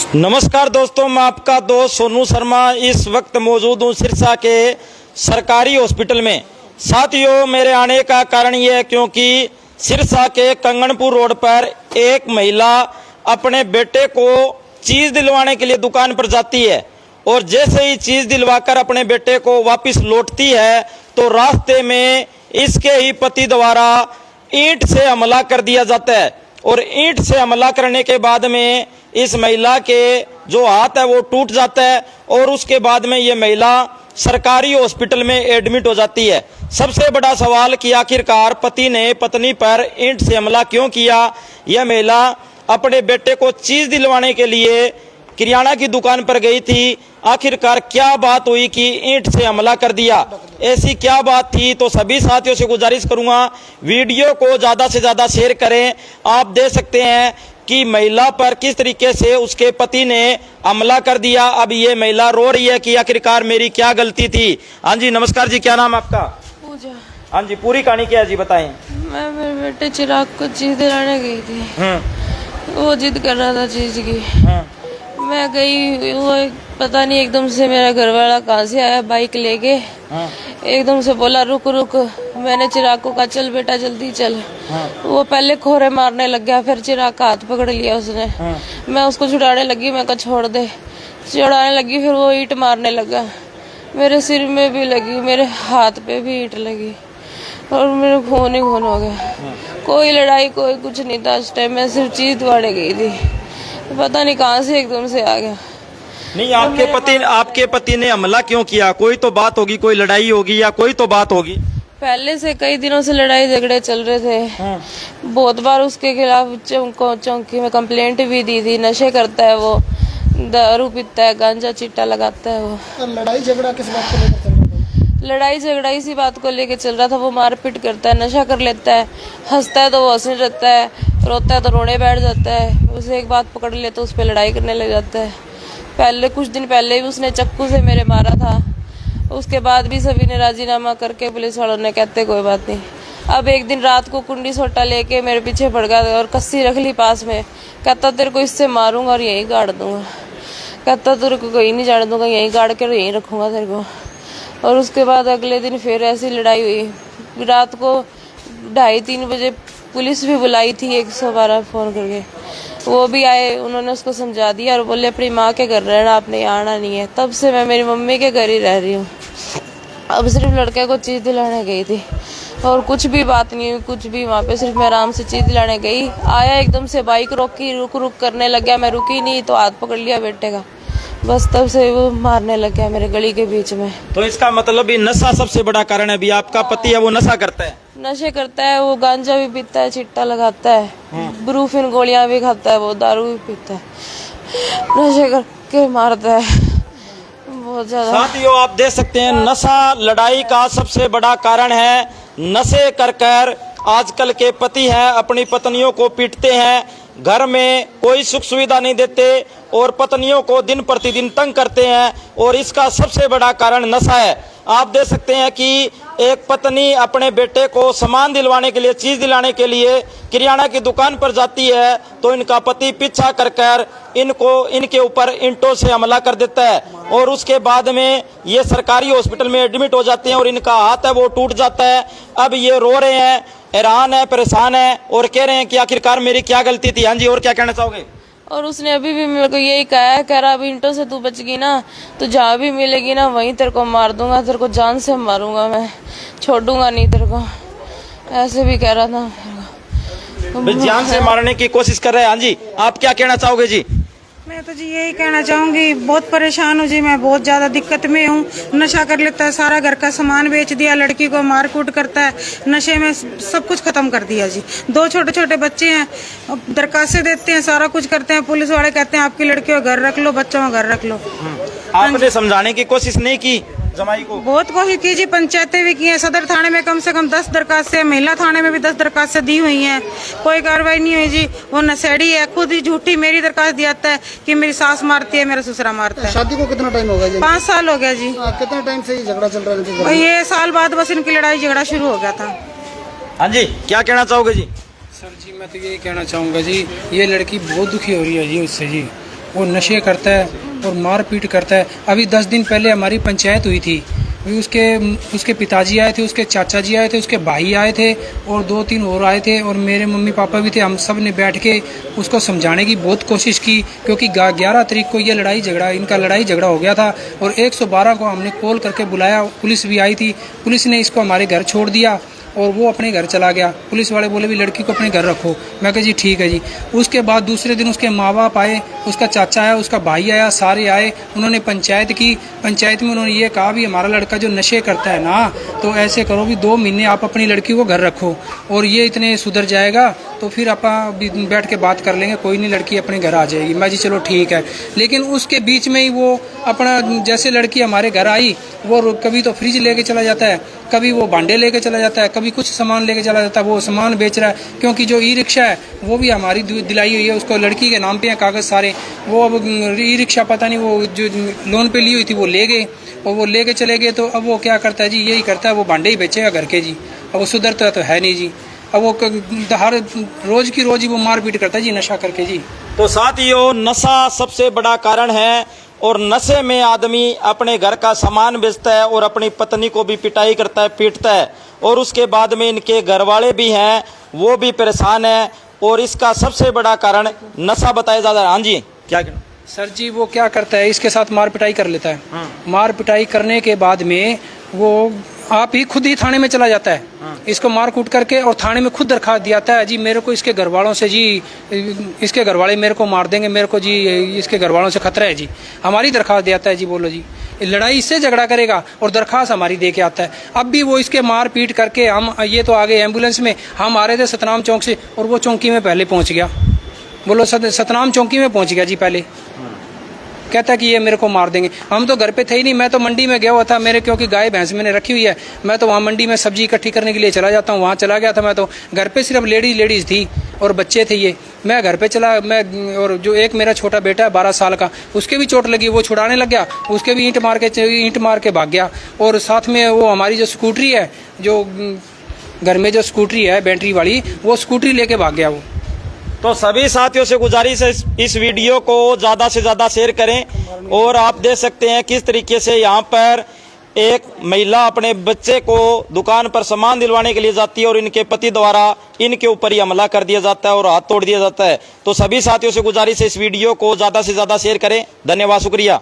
नमस्कार दोस्तों, मैं आपका दोस्त सोनू शर्मा इस वक्त मौजूद हूँ सिरसा के सरकारी हॉस्पिटल में। साथियों, मेरे आने का कारण यह है क्योंकि सिरसा के कंगनपुर रोड पर एक महिला अपने बेटे को चीज़ दिलवाने के लिए दुकान पर जाती है और जैसे ही चीज़ दिलवाकर अपने बेटे को वापस लौटती है तो रास्ते में इसके ही पति द्वारा ईंट से हमला कर दिया जाता है और ईंट से हमला करने के बाद में इस महिला के जो हाथ है वो टूट जाता है और उसके बाद में ये महिला सरकारी हॉस्पिटल में एडमिट हो जाती है। सबसे बड़ा सवाल कि आखिरकार पति ने पत्नी पर ईंट से हमला क्यों किया। यह महिला अपने बेटे को चीज दिलवाने के लिए किराना की दुकान पर गई थी। आखिरकार क्या बात हुई कि ईंट से हमला कर दिया, ऐसी क्या बात थी? तो सभी साथियों से गुजारिश करूंगा वीडियो को ज्यादा से ज्यादा शेयर करें। आप देख सकते हैं कि महिला पर किस तरीके से उसके पति ने हमला कर दिया। अब ये महिला रो रही है कि आखिरकार मेरी क्या गलती थी। हाँ जी, नमस्कार जी, क्या नाम है आपका? पूजा। हाँ जी, पूरी कहानी क्या है जी, बताएं। मैं मेरे बेटे चिराग को चीज दिलाने गई थी। वो जिद कर रहा था चीज की। मैं गई, वो पता नहीं एकदम से मेरा घर वाला कहाँ से आया बाइक लेके, एकदम से बोला रुक रुक। मैंने चिराग को कहा चल बेटा जल्दी चल। वो पहले खोरे मारने लग गया, फिर चिराग का हाथ पकड़ लिया उसने। मैं उसको छुड़ाने लगी, मैं कहा छोड़ दे। छुड़ाने लगी, फिर वो ईंट मारने लगा। मेरे सिर में भी लगी, मेरे हाथ पे भी ईंट लगी और मेरे खून ही खून हो गया। कोई लड़ाई कोई कुछ नहीं था उस टाइम। मैं सिर्फ चीज दिलवाने गई थी, पता नहीं कहाँ से एकदम से आ गया। नहीं, आपके पति ने हमला क्यों किया? कोई तो बात होगी, कोई लड़ाई होगी या कोई तो बात होगी। पहले से कई दिनों से लड़ाई झगड़े चल रहे थे। बहुत बार उसके खिलाफ चौकी में कंप्लेंट भी दी थी। नशे करता है वो, दारू पीता है, गांजा चिट्टा लगाता है वो। तो लड़ाई झगड़ा किस बात को लेकर चल रहा था? लड़ाई झगड़ा इसी बात को लेकर चल रहा था। वो मारपीट करता है, नशा कर लेता है, हंसता है तो वो हंसने रहता है, रोता है तो रोने बैठ जाता है। उसे एक बात पकड़ ले तो उस पर लड़ाई करने लग जाता है। पहले कुछ दिन पहले भी उसने चक्कू से मेरे मारा था। उसके बाद भी सभी ने राजीनामा करके पुलिस वालों ने कहते कोई बात नहीं। अब एक दिन रात को कुंडी सोटा लेके मेरे पीछे पड़ गया और कस्सी रख ली पास में। कहता तेरे को इससे मारूंगा और यहीं गाड़ दूंगा। कहता तेरे को कहीं नहीं जाने दूंगा, यहीं गाड़ के यहीं रखूंगा तेरे को। और उसके बाद अगले दिन फिर ऐसी लड़ाई हुई। रात को 2:30-3 बजे पुलिस भी बुलाई थी 112 फोन करके। वो भी आए, उन्होंने उसको समझा दिया और बोले अपनी माँ के घर रहना, आपने यहाँ आना नहीं है। तब से मैं मेरी मम्मी के घर ही रह रही हूँ। अब सिर्फ लड़के को चीज़ दिलाने गई थी और कुछ भी बात नहीं हुई, कुछ भी। वहाँ पे सिर्फ मैं आराम से चीज़ दिलाने गई, आया एकदम से बाइक रोकी, रुक रुक करने लग गया। मैं रुकी नहीं तो हाथ पकड़ लिया बेटे का, बस तब से वो मारने लग गया मेरे गली के बीच में। तो इसका मतलब ये नशा सबसे बड़ा कारण है। अभी आपका पति है वो नशा करता है, नशे करता है, वो गांजा भी पीता है, चिट्टा लगाता है, ब्रूफिन गोलियां भी खाता है, वो दारू भी पीता है, नशे करके मारता है बहुत ज्यादा। साथियों, आप देख सकते हैं नशा लड़ाई का सबसे बड़ा कारण है। नशे कर आजकल के पति हैं अपनी पत्नियों को पीटते हैं, घर में कोई सुख सुविधा नहीं देते और पत्नियों को दिन प्रतिदिन तंग करते हैं और इसका सबसे बड़ा कारण नशा है। आप देख सकते हैं कि एक पत्नी अपने बेटे को सामान दिलवाने के लिए, चीज दिलाने के लिए किराना की दुकान पर जाती है तो इनका पति पीछा कर इनके ऊपर ईंटों से हमला कर देता है और उसके बाद में ये सरकारी हॉस्पिटल में एडमिट हो जाते हैं और इनका हाथ है वो टूट जाता है। अब ये रो रहे हैं, हैरान है, परेशान है और कह रहे हैं कि आखिरकार मेरी क्या गलती थी। हाँ जी, और क्या कहना चाहोगे? और उसने अभी भी मेरे को यही कहा है, कह रहा अब ईंटों से तू बच गई ना तो जहाँ भी मिलेगी ना वहीं तेरे को मार दूंगा, तेरे को जान से मारूंगा, मैं छोड़ूंगा नहीं तेरे को, ऐसे भी कह रहा था। जान से मारने की कोशिश कर रहे हैं। हाँ जी, आप क्या कहना चाहोगे जी? मैं तो जी यही कहना चाहूंगी, बहुत परेशान हूँ जी, मैं बहुत ज्यादा दिक्कत में हूँ। नशा कर लेता है, सारा घर का सामान बेच दिया, लड़की को मार कूट करता है, नशे में सब कुछ खत्म कर दिया जी। 2 छोटे छोटे बच्चे हैं, दरखास्तें देते हैं, सारा कुछ करते हैं, पुलिस वाले कहते हैं आपकी लड़की को घर रख लो, बच्चों को घर रख लो। आपने समझाने की कोशिश नहीं की जमाई को? बहुत कोशिश की जी, पंचायतें भी की हैं, सदर थाने में कम से कम 10 दरखास्तें, महिला थाने में भी 10 दरखास्तें दी हुई हैं, कोई कार्रवाई नहीं हुई जी। वो नशेड़ी है, खुद ही झूठी मेरी दरखास्त दियाता है कि मेरी सास मारती है, मेरा ससुरा मारता है। शादी को कितना टाइम हो गया जी? 5 साल हो गया जी। कितना टाइम से ये झगड़ा चल रहा है? ये साल बाद बस इनकी लड़ाई झगड़ा शुरू हो गया था। हाँ जी, क्या कहना चाहोगे जी? सर जी, मैं तो यही कहना चाहूँगा जी, ये लड़की बहुत दुखी हो रही है जी उससे जी। वो नशे करता है और मारपीट करता है। अभी 10 दिन पहले हमारी पंचायत हुई थी, भी उसके पिताजी आए थे, उसके चाचा जी आए थे, उसके भाई आए थे और 2-3 और आए थे और मेरे मम्मी पापा भी थे। हम सब ने बैठ के उसको समझाने की बहुत कोशिश की, क्योंकि 11 तारीख को ये इनका लड़ाई झगड़ा हो गया था और 112 को हमने कॉल करके बुलाया। पुलिस भी आई थी, पुलिस ने इसको हमारे घर छोड़ दिया और वो अपने घर चला गया। पुलिस वाले बोले भी लड़की को अपने घर रखो। मैं कहा जी ठीक है जी। उसके बाद दूसरे दिन उसके माँ बाप आए, उसका चाचा आया, उसका भाई आया, सारे आए। उन्होंने पंचायत की। पंचायत में उन्होंने ये कहा भी हमारा लड़का जो नशे करता है ना, तो ऐसे करो भी 2 महीने आप अपनी लड़की को घर रखो और ये इतने सुधर जाएगा तो फिर आप बैठ के बात कर लेंगे, कोई नहीं, लड़की अपने घर आ जाएगी। मैं जी चलो ठीक है। लेकिन उसके बीच में ही वो अपना, जैसे लड़की हमारे घर आई, वो कभी तो फ्रिज लेके चला जाता है, कभी वो भांडे लेके चला जाता है, कभी कुछ सामान लेके चला जाता है। वो सामान बेच रहा है, क्योंकि जो ई रिक्शा है वो भी हमारी दिलाई हुई है, उसको लड़की के नाम पे हैं कागज सारे। वो अब ई रिक्शा पता नहीं वो जो लोन पे ली हुई थी वो ले गए और वो लेके चले गए। तो अब वो क्या करता है जी, यही करता है, वो भांडे ही बेचेगा घर के जी। अब वो सुधरता तो है नहीं जी। अब वो हर रोज की रोज ही वो मारपीट करता है जी, नशा करके जी। तो साथियों, नशा सबसे बड़ा कारण है और नशे में आदमी अपने घर का सामान बेचता है और अपनी पत्नी को भी पिटाई करता है, पीटता है और उसके बाद में इनके घर वाले भी हैं, वो भी परेशान है और इसका सबसे बड़ा कारण नशा बताया जाता है। हाँ जी, क्या कहना सर जी? वो क्या करता है, इसके साथ मार पिटाई कर लेता है। मार पिटाई करने के बाद में वो आप ही खुद ही थाने में चला जाता है, इसको मार कूट करके, और थाने में खुद दरखास्त दियाता है जी मेरे को इसके घर वालों से जी, इसके घर वाले मेरे को मार देंगे, मेरे को जी इसके घर वालों से खतरा है जी। हमारी दरखास्त दियाता है जी। बोलो जी, लड़ाई इससे झगड़ा करेगा और दरखास्त हमारी दे के आता है। अब भी वो इसके मार पीट करके, हम ये तो आगे एम्बुलेंस में, हम आ रहे थे सतनाम चौक से और वो चौकी में पहले पहुँच गया। बोलो, सतनाम चौकी में पहुँच गया जी पहले। कहता कि ये मेरे को मार देंगे। हम तो घर पे थे ही नहीं, मैं तो मंडी में गया हुआ था मेरे, क्योंकि गाय भैंस मैंने रखी हुई है। मैं तो वहाँ मंडी में सब्जी इकट्ठी करने के लिए चला जाता हूँ, वहाँ चला गया था। मैं तो घर पे सिर्फ लेडीज थी और बच्चे थे ये। मैं घर पे चला, मैं और जो एक मेरा छोटा बेटा है 12 साल का, उसके भी चोट लगी, वो छुड़ाने लग गया, उसके भी ईंट मार के भाग गया। और साथ में वो हमारी जो स्कूटरी है, जो घर में जो स्कूटरी है बैटरी वाली, वो स्कूटरी लेके भाग गया वो। तो सभी साथियों से गुजारिश है इस वीडियो को ज़्यादा से ज़्यादा शेयर करें। और आप देख सकते हैं किस तरीके से यहाँ पर एक महिला अपने बच्चे को दुकान पर सामान दिलवाने के लिए जाती है और इनके पति द्वारा इनके ऊपर ही हमला कर दिया जाता है और हाथ तोड़ दिया जाता है। तो सभी साथियों से गुजारिश है इस वीडियो को ज़्यादा से ज़्यादा शेयर करें। धन्यवाद, शुक्रिया।